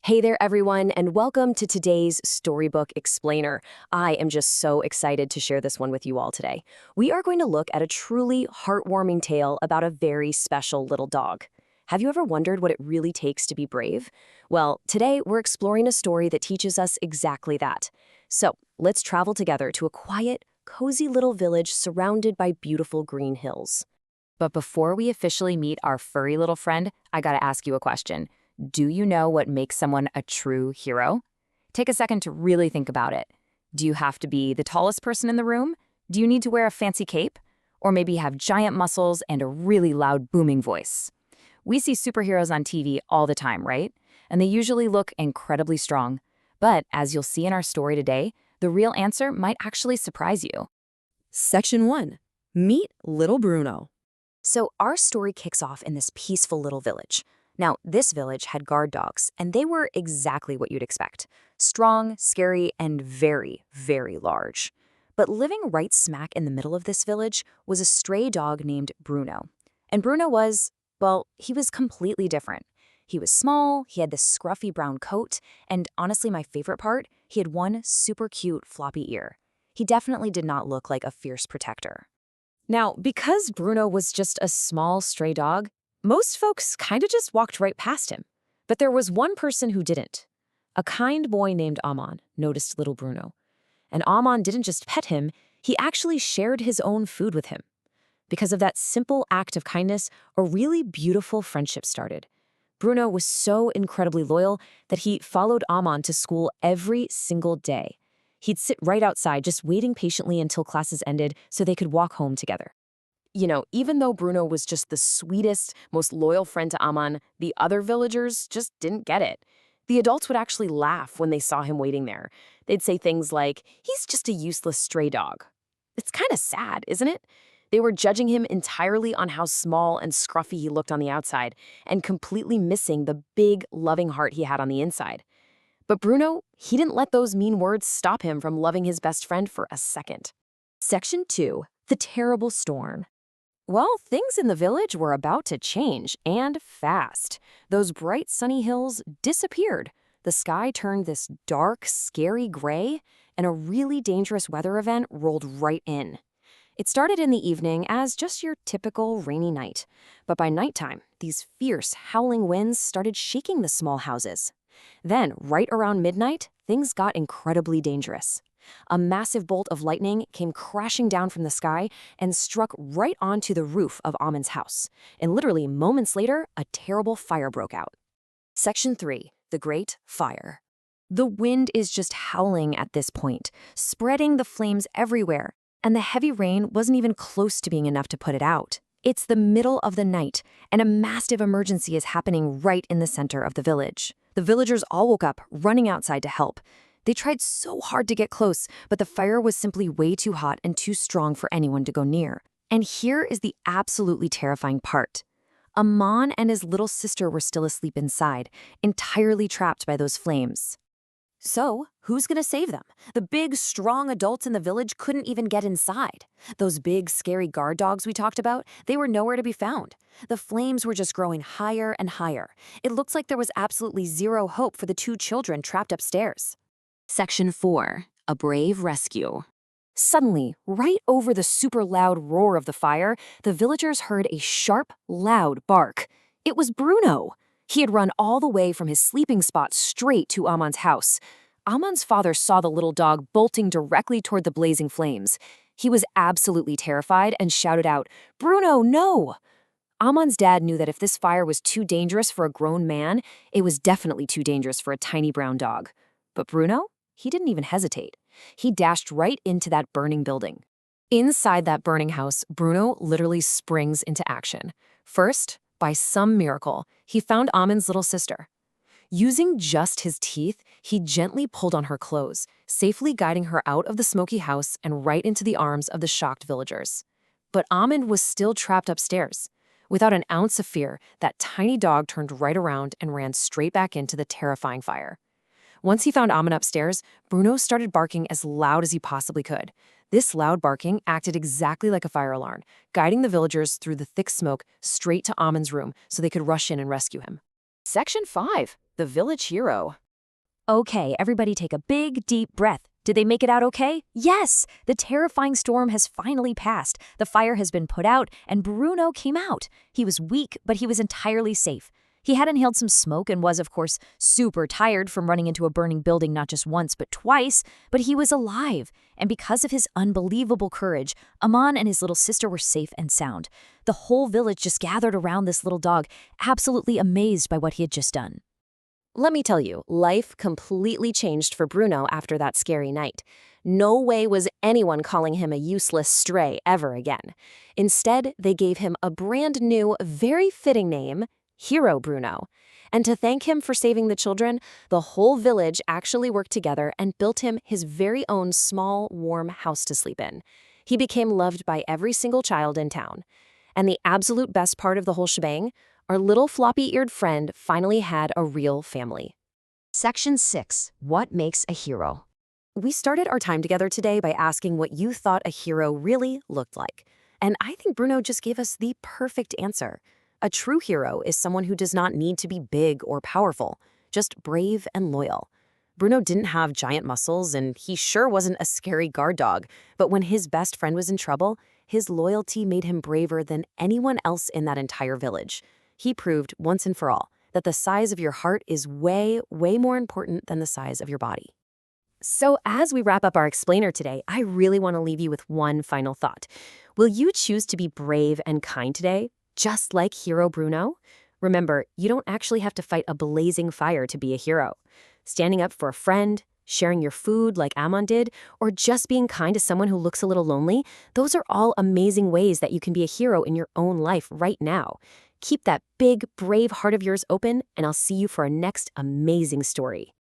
Hey there, everyone, and welcome to today's Storybook Explainer. I am just so excited to share this one with you all today. We are going to look at a truly heartwarming tale about a very special little dog. Have you ever wondered what it really takes to be brave? Well, today we're exploring a story that teaches us exactly that. So, let's travel together to a quiet, cozy little village surrounded by beautiful green hills. But before we officially meet our furry little friend, I gotta ask you a question. Do you know what makes someone a true hero? Take a second to really think about it. Do you have to be the tallest person in the room? Do you need to wear a fancy cape? Or maybe have giant muscles and a really loud booming voice? We see superheroes on TV all the time, right? And they usually look incredibly strong. But as you'll see in our story today, the real answer might actually surprise you. Section 1. Meet little Bruno. So our story kicks off in this peaceful little village. Now, this village had guard dogs, and they were exactly what you'd expect. Strong, scary, and very, very large. But living right smack in the middle of this village was a stray dog named Bruno. And Bruno was, well, he was completely different. He was small, he had this scruffy brown coat, and honestly, my favorite part, he had one super cute floppy ear. He definitely did not look like a fierce protector. Now, because Bruno was just a small stray dog, most folks kind of just walked right past him. But there was one person who didn't. A kind boy named Amon noticed little Bruno. And Amon didn't just pet him, he actually shared his own food with him. Because of that simple act of kindness, a really beautiful friendship started. Bruno was so incredibly loyal that he followed Amon to school every single day. He'd sit right outside just waiting patiently until classes ended so they could walk home together. Even though Bruno was just the sweetest, most loyal friend to Amon, the other villagers just didn't get it. The adults would actually laugh when they saw him waiting there. They'd say things like, "He's just a useless stray dog." It's kind of sad, isn't it? They were judging him entirely on how small and scruffy he looked on the outside, and completely missing the big, loving heart he had on the inside. But Bruno, he didn't let those mean words stop him from loving his best friend for a second. Section 2. The Terrible Storm. Well, things in the village were about to change, and fast. Those bright sunny hills disappeared. The sky turned this dark, scary gray, and a really dangerous weather event rolled right in. It started in the evening as just your typical rainy night. But by nighttime, these fierce, howling winds started shaking the small houses. Then, right around midnight, things got incredibly dangerous. A massive bolt of lightning came crashing down from the sky and struck right onto the roof of Amon's house. And literally moments later, a terrible fire broke out. Section 3. The Great Fire. The wind is just howling at this point, spreading the flames everywhere, and the heavy rain wasn't even close to being enough to put it out. It's the middle of the night, and a massive emergency is happening right in the center of the village. The villagers all woke up, running outside to help. They tried so hard to get close, but the fire was simply way too hot and too strong for anyone to go near. And here is the absolutely terrifying part. Amon and his little sister were still asleep inside, entirely trapped by those flames. So, who's gonna save them? The big, strong adults in the village couldn't even get inside. Those big, scary guard dogs we talked about, they were nowhere to be found. The flames were just growing higher and higher. It looks like there was absolutely zero hope for the two children trapped upstairs. Section 4. A Brave Rescue. Suddenly, right over the super loud roar of the fire, the villagers heard a sharp, loud bark. It was Bruno. He had run all the way from his sleeping spot straight to Amon's house. Amon's father saw the little dog bolting directly toward the blazing flames. He was absolutely terrified and shouted out, "Bruno, no!" Amon's dad knew that if this fire was too dangerous for a grown man, it was definitely too dangerous for a tiny brown dog. But Bruno? He didn't even hesitate. He dashed right into that burning building. Inside that burning house, Bruno literally springs into action. First, by some miracle, he found Amon's little sister. Using just his teeth, he gently pulled on her clothes, safely guiding her out of the smoky house and right into the arms of the shocked villagers. But Amon was still trapped upstairs. Without an ounce of fear, that tiny dog turned right around and ran straight back into the terrifying fire. Once he found Amon upstairs, Bruno started barking as loud as he possibly could. This loud barking acted exactly like a fire alarm, guiding the villagers through the thick smoke straight to Amon's room so they could rush in and rescue him. Section 5. the village hero. Okay, everybody take a big, deep breath. Did they make it out okay? Yes! The terrifying storm has finally passed. The fire has been put out, and Bruno came out. He was weak, but he was entirely safe. He had inhaled some smoke and was, of course, super tired from running into a burning building not just once, but twice, but he was alive. And because of his unbelievable courage, Aman and his little sister were safe and sound. The whole village just gathered around this little dog, absolutely amazed by what he had just done. Let me tell you, life completely changed for Bruno after that scary night. No way was anyone calling him a useless stray ever again. Instead, they gave him a brand new, very fitting name, Hero Bruno. And to thank him for saving the children, the whole village actually worked together and built him his very own small, warm house to sleep in. He became loved by every single child in town. And the absolute best part of the whole shebang, our little floppy-eared friend finally had a real family. Section 6. What makes a hero? We started our time together today by asking what you thought a hero really looked like. And I think Bruno just gave us the perfect answer. A true hero is someone who does not need to be big or powerful, just brave and loyal. Bruno didn't have giant muscles, and he sure wasn't a scary guard dog, but when his best friend was in trouble, his loyalty made him braver than anyone else in that entire village. He proved once and for all that the size of your heart is way, way more important than the size of your body. So as we wrap up our explainer today, I really want to leave you with one final thought. Will you choose to be brave and kind today, just like Hero Bruno? Remember, you don't actually have to fight a blazing fire to be a hero. Standing up for a friend, sharing your food like Amon did, or just being kind to someone who looks a little lonely, those are all amazing ways that you can be a hero in your own life right now. Keep that big, brave heart of yours open, and I'll see you for our next amazing story.